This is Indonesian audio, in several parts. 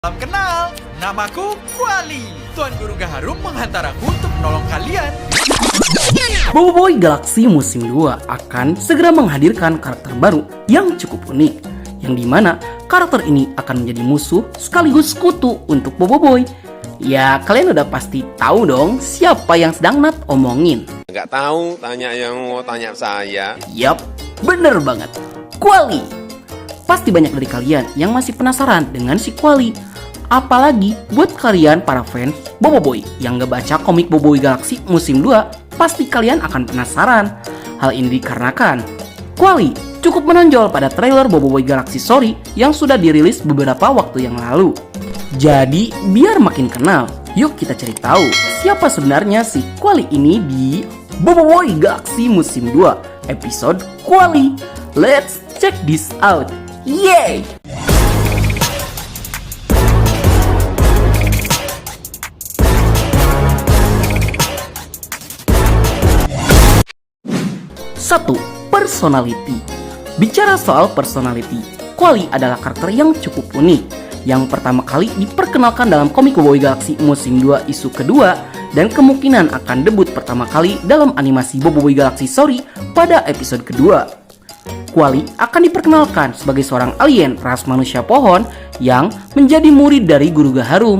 Salam kenal, namaku Kuali. Tuan Guru Gaharum menghantar aku untuk menolong kalian. Boboiboy Galaxy Musim 2 akan segera menghadirkan karakter baru yang cukup unik, yang dimana karakter ini akan menjadi musuh sekaligus sekutu untuk Boboiboy. Ya, kalian udah pasti tahu dong siapa yang sedang Nat omongin. Nggak tahu, tanya yang mau tanya saya. Yap, bener banget, Kuali. Pasti banyak dari kalian yang masih penasaran dengan si Kuali. Apalagi buat kalian para fans Boboiboy yang gak baca komik Boboiboy Galaxy Musim 2, pasti kalian akan penasaran. Hal ini dikarenakan Kuali cukup menonjol pada trailer Boboiboy Galaxy Story yang sudah dirilis beberapa waktu yang lalu. Jadi biar makin kenal, yuk kita cari tahu siapa sebenarnya si Kuali ini di Boboiboy Galaxy Musim 2 episode Kuali. Let's check this out. Yeay! Satu, personality. Bicara soal personality, Kuali adalah karakter yang cukup unik, yang pertama kali diperkenalkan dalam komik Boboiboy Galaxy Musim 2 isu kedua, dan kemungkinan akan debut pertama kali dalam animasi Boboiboy Galaxy Story pada episode kedua. Kuali akan diperkenalkan sebagai seorang alien ras manusia pohon yang menjadi murid dari Guru Gaharum.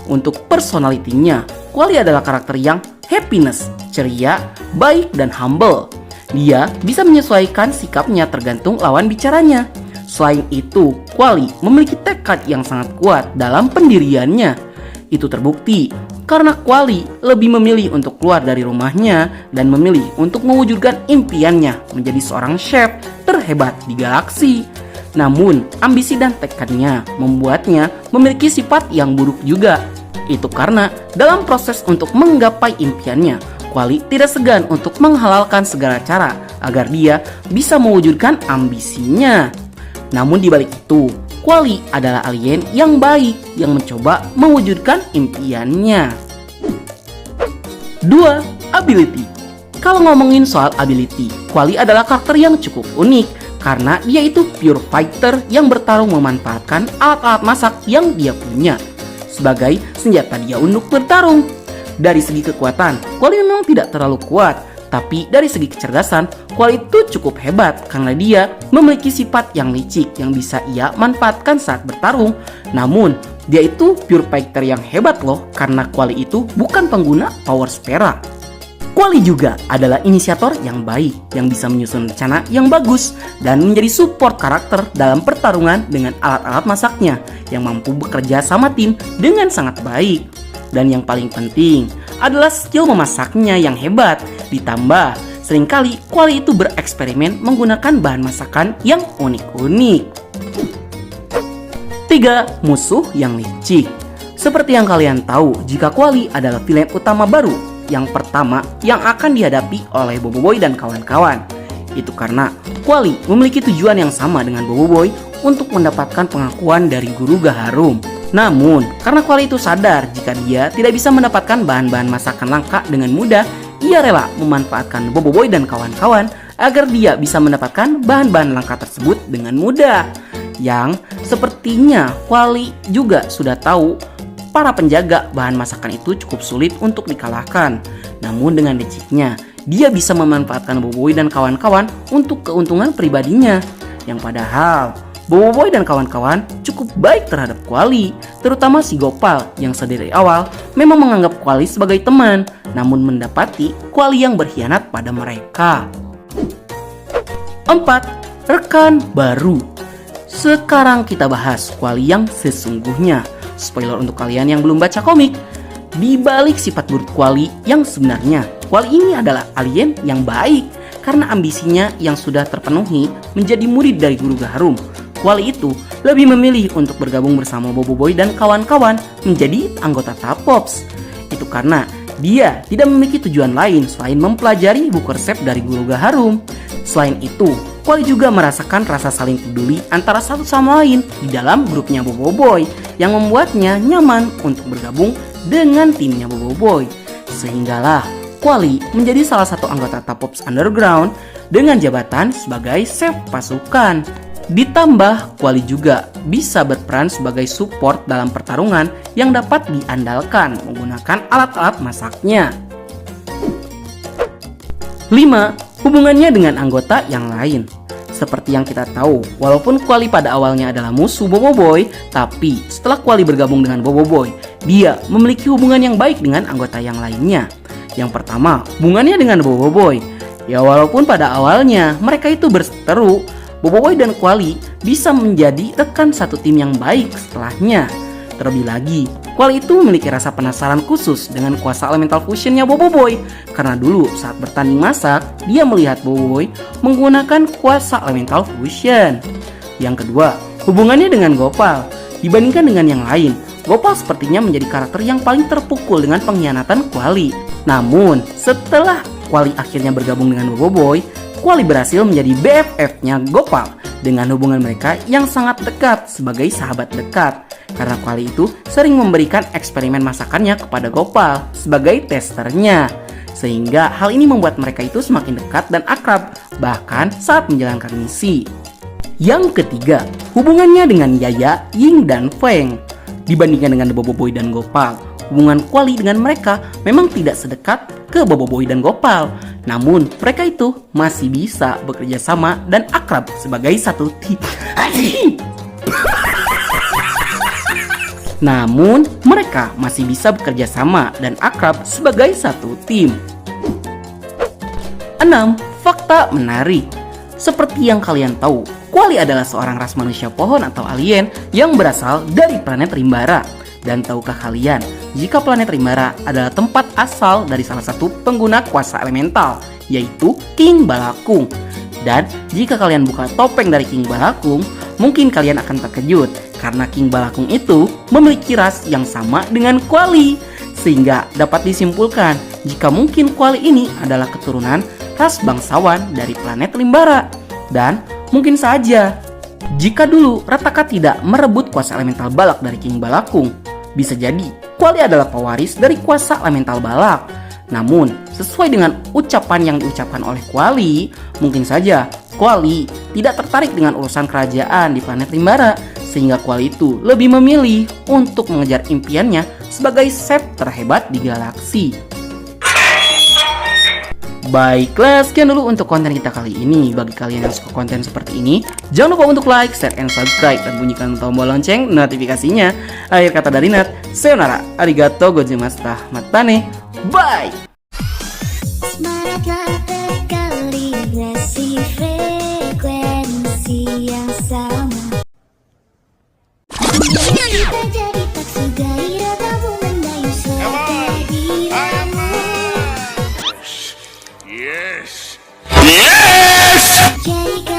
Untuk personalitinya, Kuali adalah karakter yang happiness, ceria, baik, dan humble. Dia bisa menyesuaikan sikapnya tergantung lawan bicaranya. Selain itu, Kuali memiliki tekad yang sangat kuat dalam pendiriannya. Itu terbukti karena Kuali lebih memilih untuk keluar dari rumahnya dan memilih untuk mewujudkan impiannya menjadi seorang chef terhebat di galaksi. Namun, ambisi dan tekadnya membuatnya memiliki sifat yang buruk juga. Itu karena dalam proses untuk menggapai impiannya, Kuali tidak segan untuk menghalalkan segala cara agar dia bisa mewujudkan ambisinya. Namun di balik itu, Kuali adalah alien yang baik yang mencoba mewujudkan impiannya. 2. Ability. Kalau ngomongin soal ability, Kuali adalah karakter yang cukup unik karena dia itu pure fighter yang bertarung memanfaatkan alat-alat masak yang dia punya sebagai senjata dia untuk bertarung. Dari segi kekuatan, Kuali memang tidak terlalu kuat, tapi dari segi kecerdasan, Kuali itu cukup hebat karena dia memiliki sifat yang licik yang bisa ia manfaatkan saat bertarung. Namun, dia itu pure fighter yang hebat loh karena Kuali itu bukan pengguna power spera. Kuali juga adalah inisiator yang baik yang bisa menyusun rencana yang bagus dan menjadi support karakter dalam pertarungan dengan alat-alat masaknya yang mampu bekerja sama tim dengan sangat baik. Dan yang paling penting adalah skill memasaknya yang hebat. Ditambah, seringkali Kuali itu bereksperimen menggunakan bahan masakan yang unik-unik. 3. Musuh yang licik. Seperti yang kalian tahu, jika Kuali adalah villain utama baru yang pertama yang akan dihadapi oleh Boboiboy dan kawan-kawan. Itu karena Kuali memiliki tujuan yang sama dengan Boboiboy untuk mendapatkan pengakuan dari Guru Gaharum. Namun, karena Kuali itu sadar jika dia tidak bisa mendapatkan bahan-bahan masakan langka dengan mudah, ia rela memanfaatkan Boboiboy dan kawan-kawan agar dia bisa mendapatkan bahan-bahan langka tersebut dengan mudah. Yang sepertinya Kuali juga sudah tahu para penjaga bahan masakan itu cukup sulit untuk dikalahkan. Namun dengan liciknya, dia bisa memanfaatkan Boboiboy dan kawan-kawan untuk keuntungan pribadinya. Yang padahal Boboiboy dan kawan-kawan cukup baik terhadap Kuali, terutama si Gopal yang sedari awal memang menganggap Kuali sebagai teman, namun mendapati Kuali yang berkhianat pada mereka. 4. Rekan baru. Sekarang kita bahas Kuali yang sesungguhnya. Spoiler untuk kalian yang belum baca komik, di balik sifat buruk Kuali yang sebenarnya, Kuali ini adalah alien yang baik karena ambisinya yang sudah terpenuhi menjadi murid dari Guru Gaharum. Kuali itu lebih memilih untuk bergabung bersama Boboiboy dan kawan-kawan menjadi anggota Tapops. Itu karena dia tidak memiliki tujuan lain selain mempelajari buku resep dari Guru Gaharum. Selain itu, Kuali juga merasakan rasa saling peduli antara satu sama lain di dalam grupnya Boboiboy yang membuatnya nyaman untuk bergabung dengan timnya Boboiboy. Sehinggalah Kuali menjadi salah satu anggota Tapops Underground dengan jabatan sebagai chef pasukan. Ditambah, kuali juga bisa berperan sebagai support dalam pertarungan yang dapat diandalkan menggunakan alat-alat masaknya. 5. Hubungannya dengan anggota yang lain. Seperti yang kita tahu, walaupun Kuali pada awalnya adalah musuh Boboiboy, tapi setelah Kuali bergabung dengan Boboiboy, dia memiliki hubungan yang baik dengan anggota yang lainnya. Yang pertama, hubungannya dengan Boboiboy. Ya walaupun pada awalnya mereka itu berseteru, Boboiboy dan Kuali bisa menjadi rekan satu tim yang baik setelahnya. Terlebih lagi, Kuali itu memiliki rasa penasaran khusus dengan kuasa elemental fusionnya Boboiboy. Karena dulu saat bertanding masak, dia melihat Boboiboy menggunakan kuasa elemental fusion. Yang kedua, hubungannya dengan Gopal. Dibandingkan dengan yang lain, Gopal sepertinya menjadi karakter yang paling terpukul dengan pengkhianatan Kuali. Namun, setelah Kuali akhirnya bergabung dengan Boboiboy, Kuali berhasil menjadi BFF-nya Gopal dengan hubungan mereka yang sangat dekat sebagai sahabat dekat. Karena Kuali itu sering memberikan eksperimen masakannya kepada Gopal sebagai testernya. Sehingga hal ini membuat mereka itu semakin dekat dan akrab, bahkan saat menjalankan misi. Yang ketiga, hubungannya dengan Yaya, Ying, dan Feng. Dibandingkan dengan Boboiboy dan Gopal, hubungan Kuali dengan mereka memang tidak sedekat ke Boboiboy dan Gopal. Namun mereka itu masih bisa bekerja sama dan akrab sebagai satu tim. Namun mereka masih bisa bekerja sama dan akrab sebagai satu tim. 6. Fakta menarik. Seperti yang kalian tahu, Kuali adalah seorang ras manusia pohon atau alien yang berasal dari planet Rimbara. Dan tahukah kalian, jika planet Rimbara adalah tempat asal dari salah satu pengguna kuasa elemental, yaitu King Balakung. Dan jika kalian buka topeng dari King Balakung, mungkin kalian akan terkejut karena King Balakung itu memiliki ras yang sama dengan Kuali. Sehingga dapat disimpulkan jika mungkin Kuali ini adalah keturunan ras bangsawan dari planet Rimbara. Dan mungkin saja jika dulu Rataka tidak merebut kuasa elemental balak dari King Balakung, bisa jadi Kuali adalah pewaris dari kuasa elemental balak. Namun, sesuai dengan ucapan yang diucapkan oleh Kuali, mungkin saja Kuali tidak tertarik dengan urusan kerajaan di planet Rimbara, sehingga Kuali itu lebih memilih untuk mengejar impiannya sebagai chef terhebat di galaksi. Baiklah, sekian dulu untuk konten kita kali ini. Bagi kalian yang suka konten seperti ini, jangan lupa untuk like, share, and subscribe, dan bunyikan tombol lonceng notifikasinya. Akhir kata dari Nat, sayonara, arigato gozaimashita, matane, bye! Mereka berkalibrasi frekuensi yang sama. Kita jadi tak segairah kamu mendayu suatu diramu. Yes! Yes! Jadi